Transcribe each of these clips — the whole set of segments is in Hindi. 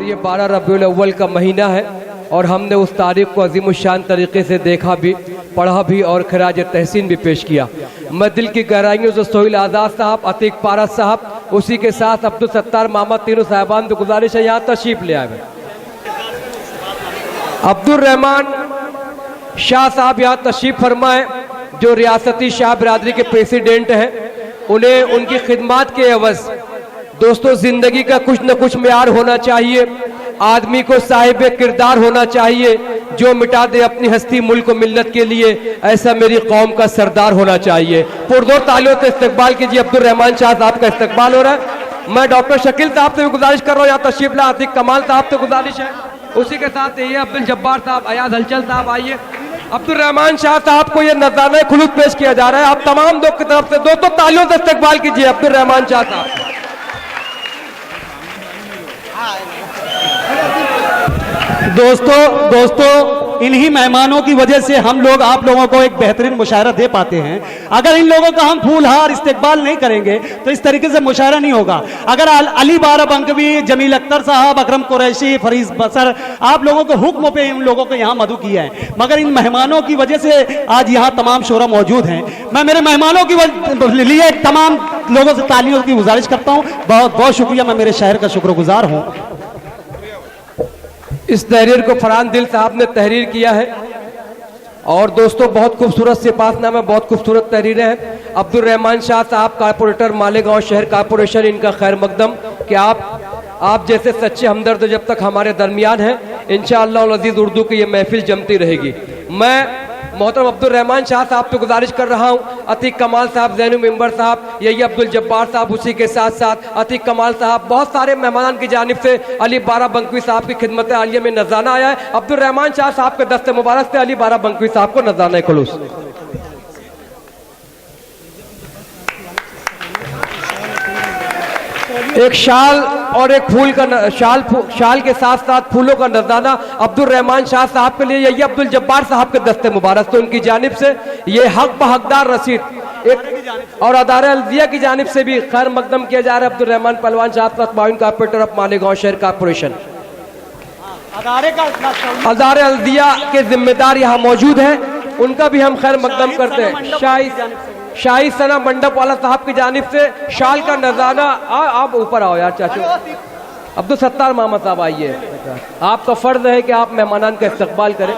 और ये 12 रबीउल अव्वल का महीना है और हमने उस तारीख को अजीमुशान तरीके से देखा भी, पढ़ा भी और खराज तहसीन भी पेश किया। मैं दिल की गहराइयों से सोहेल आज़ाद साहब, अतीक पारा साहब, उसी के साथ अब्दुल सत्तार मामा, तीनों साहबान की गुजारिश है यहाँ तशरीफ ले आए। अब्दुल रहमान शाह साहब यहाँ तशरीफ फरमाए, जो रियासती शाह बिरादरी के प्रेसिडेंट हैं। उन्हें उनकी खिदमात के एवज दोस्तों जिंदगी का कुछ न कुछ म्यार होना चाहिए। आदमी को साहिब किरदार होना चाहिए, जो मिटा दे अपनी हस्ती मुल्क को मिल्लत के लिए, ऐसा मेरी कौम का सरदार होना चाहिए। पुरजोर तालियों से इस्तकबाल कीजिए। अब्दुल रहमान शाह साहब का इस्तकबाल हो रहा है। मैं डॉक्टर शकील साहब से भी गुजारिश कर रहा हूँ यहाँ तशरीफ ला। अतीक कमाल साहब से गुजारिश है, उसी के साथ ये अब्दुल जब्बार साहब, अयाज हलचल साहब आइए। अब्दुल रहमान शाह साहब को ये नज़ारा खुलूस पेश किया जा रहा है। आप तमाम लोग की तरफ से दोस्तों तालियों से इस्तकबाल कीजिए अब्दुल रहमान शाह साहब। दोस्तों इन्हीं मेहमानों की वजह से हम लोग आप लोगों को एक बेहतरीन मुशायरा दे पाते हैं। अगर इन लोगों का हम फूलहार इस्तेकबाल नहीं करेंगे तो इस तरीके से मुशायरा नहीं होगा। अगर अली बाराबंकवी, जमील अख्तर साहब, अकरम कुरैशी, फरीज बसर, आप लोगों को हुक्म पे इन लोगों को यहाँ मदू किया है, मगर इन मेहमानों की वजह से आज यहाँ तमाम शोरा मौजूद हैं। मैं मेरे मेहमानों की लिए तमाम लोगों से तालियों की गुजारिश करता हूँ। बहुत बहुत शुक्रिया, मैं मेरे शहर का शुक्रगुजार हूँ। इस तहरीर को फरहान दिल साहब ने तहरीर किया है और दोस्तों बहुत खूबसूरत सिपाहनामा, बहुत खूबसूरत तहरीरें हैं। अब्दुल रहमान शाह साहब, कारपोरेटर, मालेगांव शहर कारपोरेशन, इनका खैर मकदम कि आप जैसे सच्चे हमदर्द जब तक हमारे दरमियान हैं, इंशाअल्लाह अज़ीज़ उर्दू की ये महफिल जमती रहेगी। मैं मोहतरम अब्दुल रहमान शाह साहब पे गुजारिश कर रहा हूँ, अतीक कमाल साहब, ज़ैनुल मेंबर साहब, यही अब्दुल जब्बार साहब, उसी के साथ साथ अतीक कमाल साहब, बहुत सारे मेहमान की जानिब से अली बाराबंकवी साहब की खिदमत आलिया में नजराना आया है। अब्दुल रहमान शाह साहब के दस्ते मुबारक से अली बाराबंकवी साहब को नजराना खुलूस। एक शाल और एक फूल का शाल के साथ साथ फूलों का नजराना अब्दुल रहमान शाह साहब के लिए, यही अब्दुल जब्बार साहब के दस्ते मुबारक से उनकी जानिब से ये हक बहकदार रसीद एक और अदारे अलजिया की जानिब से भी खैर मकदम किया जा रहा है। अब्दुल रहमान पहलवान साहब, माउन कारपोरेटर ऑफ मालेगांव शहर कारपोरेशन, अदारे अलजिया के जिम्मेदार यहाँ मौजूद हैं, उनका भी हम खैर मकदम करते हैं। शाही सना मंडप वाला साहब की जानिब से शाल का नजारा। आप ऊपर आओ यार चाचू। अब्दुल सत्तार मामा साहब आइए, आपका फर्ज है कि आप मेहमानान का इस्तकबाल करें।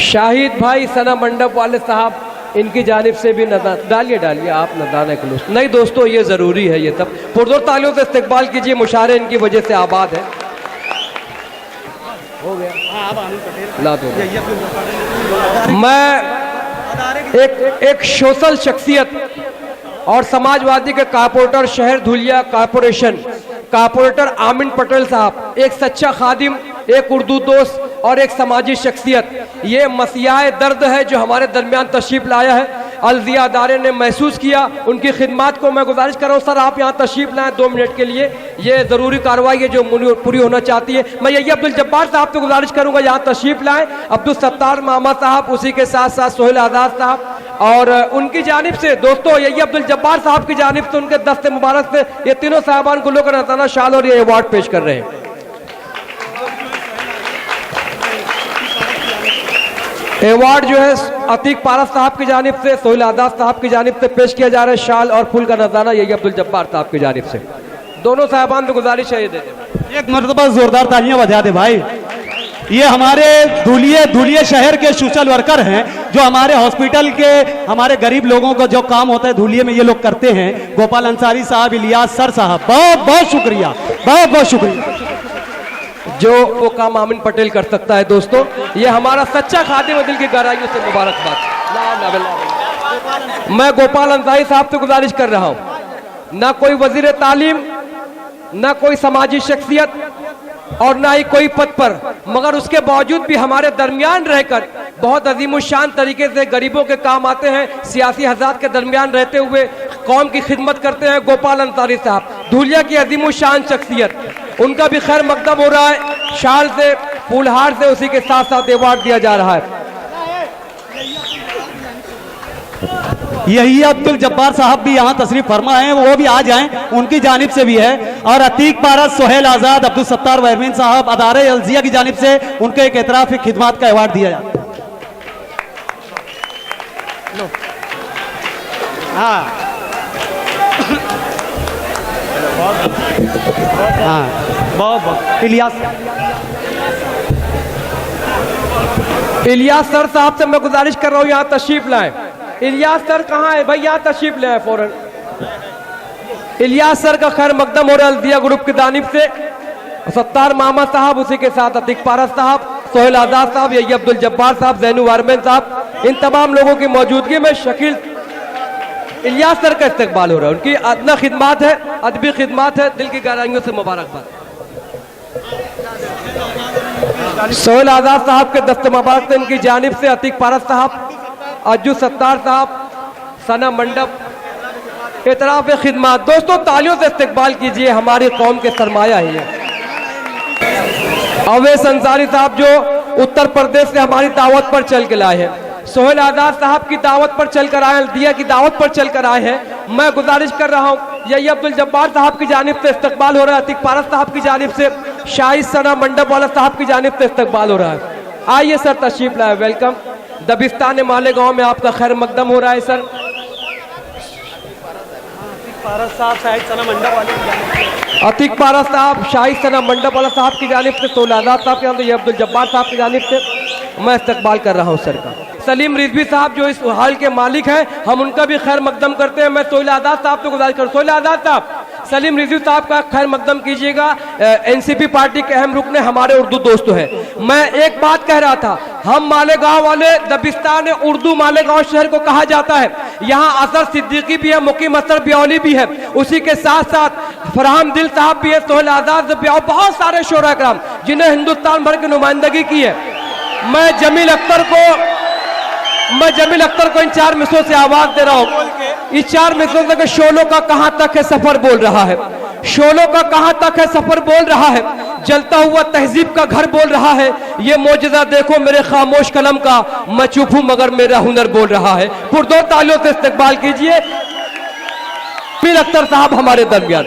शाहिद भाई सना मंडप वाले साहब, इनकी जानिब से भी नजर डालिए आप नजराना खुलूस। नहीं दोस्तों ये जरूरी है, ये सब पुरजोर तालियों से इस्तकबाल कीजिए, मुशारे इनकी वजह से आबाद है। हो गया ला दो। मैं एक सोशल शख्सियत और समाजवादी के कारपोरेटर शहर धुलिया कारपोरेशन, कारपोरेटर आमिन पटेल साहब, एक सच्चा खादिम, एक उर्दू दोस्त और एक समाजी शख्सियत, ये मसीहा दर्द है जो हमारे दरमियान तशरीफ लाया है। अलजिया अदारे ने महसूस किया उनकी खिदमात को। मैं गुजारिश कर रहा हूँ सर आप यहाँ तशरीफ लाएं 2 मिनट के लिए, ये ज़रूरी कार्रवाई है जो पूरी होना चाहती है। मैं यही अब्दुल जब्बार साहब से गुजारिश करूँगा यहाँ तशरीफ लाएं, अब्दुल सत्तार मामा साहब, उसी के साथ साथ सोहेल आज़ाद साहब और उनकी जानिब से दोस्तों यही अब्दुल जब्बार साहब की जानिब से उनके दस्ते मुबारक से ये तीनों साहबान को लोग नज़राना शाल और ये अवार्ड पेश कर रहे हैं। अवार्ड जो है अतीक पारा साहब की जानिब से, सोहेल आज़ाद साहब की जानिब से पेश किया जा रहा है। शाल और फूल का नजराना यही अब्दुल जब्बार साहब की जानिब से। दोनों साहबान को गुजारिश है ये दे दें। एक मरतबा जोरदार तालियां बजा दे भाई। ये हमारे धुलिया शहर के सोशल वर्कर हैं जो हमारे हॉस्पिटल के हमारे गरीब लोगों का जो काम होता है धुलिया में ये लोग करते हैं। गोपाल अंसारी साहब, इलियास सर साहब, बहुत बहुत शुक्रिया, बहुत बहुत शुक्रिया। जो वो काम आमिन पटेल कर सकता है दोस्तों, ये हमारा सच्चा खादिम दिल की गहराइयों से मुबारकबाद। मैं गोपाल अंसारी साहब से गुजारिश कर रहा हूँ, ना कोई वजीर तालीम, ना कोई समाजी शख्सियत और ना ही कोई पद पर, मगर उसके बावजूद भी हमारे दरमियान रहकर बहुत अजीमुशान तरीके से गरीबों के काम आते हैं, सियासी हज़ात के दरमियान रहते हुए कौम की खिदमत करते हैं। गोपाल अंसारी साहब धुलिया की अजीमुशान शख्सियत, उनका भी खैर मकदम हो रहा है। शाल से, फूलहार से, उसी के साथ साथ अवार्ड दिया जा रहा है। यही अब्दुल जब्बार साहब भी यहाँ तशरीफ फरमा है, वो भी आ जाएं, उनकी जानिब से भी है। और अतीक पारस, सोहेल आज़ाद, अब्दुल सत्तार वहरमीन साहब, अदारे अलजिया की जानिब से उनको एक एतराफ़ी खिदमत का अवार्ड दिया जाता है। हाँ हाँ बहुत इलियास सर साहब से मैं गुजारिश कर रहा हूँ यहाँ तशरीफ लाएं। इलियास सर कहाँ है भाई, यहाँ तशरीफ ले आए फौरन। इलियास सर का खैर मकदम हो रहा है अलदिया ग्रुप की जानिब से। सत्तार मोहम्मद साहब, उसी के साथ अतीक पारस साहब, सोहेल आज़ाद साहब, यही अब्दुल जब्बार साहब, जैनू वारमैन साहब, इन तमाम लोगों की मौजूदगी में शकील इलियास सर का इस्तकबाल हो रहा है। उनकी अदना खिदमत है, अदबी खिदमत है, दिल की गहराइयों से मुबारकबाद। सोहेल आज़ाद साहब के दस्त मुबारक से इनकी जानिब से अतीक पारस साहब, अज्जू सत्तार साहब, सना मंडप, इतराफ़ खिदमत। दोस्तों तालियों से इस्तकबाल कीजिए, हमारी कौम के सरमाया ही है। अवैस अंसारी साहब जो उत्तर प्रदेश से हमारी दावत पर चल के लाए हैं, सोहेल आज़ाद साहब की दावत पर चल कर आए, हल्दिया की दावत पर चल कर आए हैं। मैं गुजारिश कर रहा हूँ, यही अब्दुल जब्बार साहब की जानिब से इस्तकबाल हो रहा है, अतीक पारस साहब की जानिब से, शाहिद सना मंडप वाला साहब की जानिब से इस्तकबाल हो रहा है। आइए सर तशरीफ लाए, वेलकम। दबिस्तान मालेगांव में आपका खैर मकदम हो रहा है सर। अतीक पारस साहब, शाहिद सना मंडप वाला साहब की जानिब से, सोहेल आज़ाद साहब के अंदर, ये अब्दुल जब्बार साहब की जानिब से मैं इस्तकबाल कर रहा हूँ सर का। सलीम रिजवी साहब जो इस हाल के मालिक हैं, हम उनका भी खैर मकदम करते हैं। मैं सोहेल आज़ाद साहब से गुजारिश करूँ, सोहेल आज़ाद साहब, सलीम रिजवी साहब का खैर मकदम कीजिएगा। एनसीपी पार्टी के अहम रुकन हमारे उर्दू दोस्त हैं। मैं एक बात कह रहा था, हम मालेगांव वाले, दबिस्तान उर्दू मालेगांव शहर को कहा जाता है। यहाँ असर सिद्दीकी भी है, मुकीम असर ब्यौली भी है, उसी के साथ साथ फरहाम दिल साहब भी है, सोहेल आज़ाद भी, और बहुत सारे शोरा कराम जिन्हें हिंदुस्तान भर की नुमाइंदगी की है। मैं जमील अख्तर को इन 4 मिसरों से आवाज दे रहा हूँ। इस 4 मिसरों से शोलों का कहां तक है सफर बोल रहा है, शोलों का कहां तक है सफर बोल रहा है, जलता हुआ तहजीब का घर बोल रहा है। ये मोजज़ा देखो मेरे खामोश कलम का, मैं चुप हूं मगर मेरा हुनर बोल रहा है। पुरजोर तालियों से इस्तकबाल कीजिए जमील अख्तर साहब हमारे दरमियान।